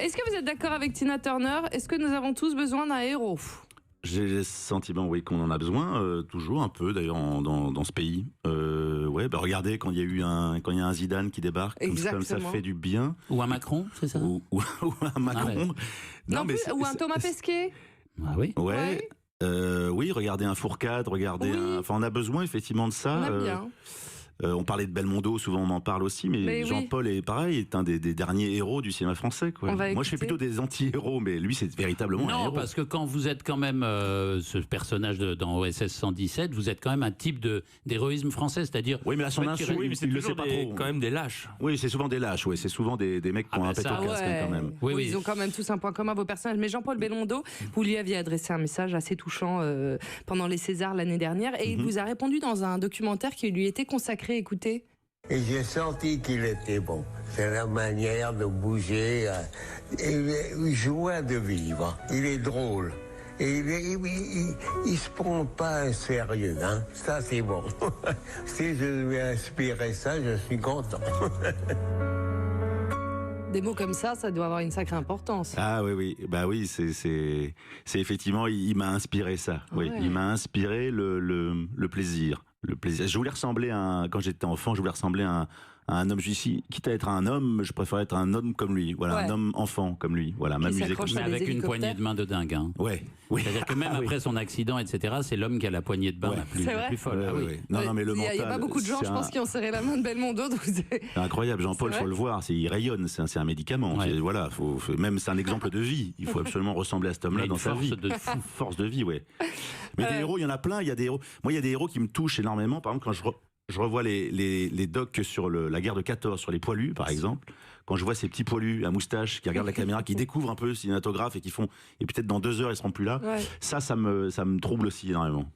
Est-ce que vous êtes d'accord avec Tina Turner? Est-ce que nous avons tous besoin d'un héros? J'ai le sentiment, oui, qu'on en a besoin, toujours un peu d'ailleurs dans ce pays. Ouais, bah regardez quand il y a eu quand il y a un Zidane qui débarque, comme ça fait du bien. Ou un Macron, c'est ça? Ou un Macron. Non, ou un Thomas Pesquet. Ah oui. Ouais. Oui, regardez un Fourcade, Enfin, on a besoin effectivement de ça. On aime bien. On parlait de Belmondo, souvent on en parle aussi, mais Jean-Paul est pareil, est un des derniers héros du cinéma français. Quoi. Moi je fais plutôt des anti-héros, mais lui c'est véritablement un héros. Non, parce que quand vous êtes quand même ce personnage dans OSS 117, vous êtes quand même un type d'héroïsme français, c'est-à-dire... Oui, mais à son insu, mais c'est il le sait toujours pas trop. quand même des lâches. Oui, c'est souvent des lâches, c'est souvent des mecs qui ont un pet au casque quand même. Oui, ils ont quand même tous un point commun, vos personnages. Mais Jean-Paul Belmondo, vous lui aviez adressé un message assez touchant pendant les Césars l'année dernière, et il vous a répondu dans un documentaire qui lui était consacré, écoutez. Et j'ai senti qu'il était bon. C'est la manière de bouger, une joie de vivre. Il est drôle. Et il se prend pas sérieux, hein. Ça, c'est bon. Si je lui ai inspiré ça, je suis content. Des mots comme ça doit avoir une sacrée importance. Ah oui, bah oui, c'est effectivement, il m'a inspiré ça. Oui, Ouais. il m'a inspiré le plaisir. Le plaisir. Je voulais ressembler quand j'étais enfant, je voulais ressembler à un homme. Quitte à être un homme, je préfère être un homme comme lui. Voilà, un homme enfant comme lui. Voilà, m'amuser comme ça. Mais avec une poignée de main de dingue. Hein. Ouais. C'est-à-dire que même après son accident, etc., c'est l'homme qui a la poignée de main la plus folle. Ah, oui. Non, mais le mental. Il n'y a pas beaucoup de gens, je pense, qui ont serré la main de Belmondo. C'est incroyable, Jean-Paul, il faut le voir. Il rayonne, c'est un médicament. Ouais. Voilà, même c'est un exemple de vie. Il faut absolument ressembler à cet homme-là dans sa vie. Force de vie, ouais. Mais des héros, il y en a plein. Il y a des héros. Moi, il y a des héros qui me touchent énormément. Par exemple, quand je revois les docs sur la guerre de 14, sur les poilus, par exemple. Quand je vois ces petits poilus à moustache qui regardent la caméra, qui découvrent un peu le cinématographe et qui font, et peut-être dans 2 heures ils seront plus là. Ouais. Ça me trouble aussi énormément.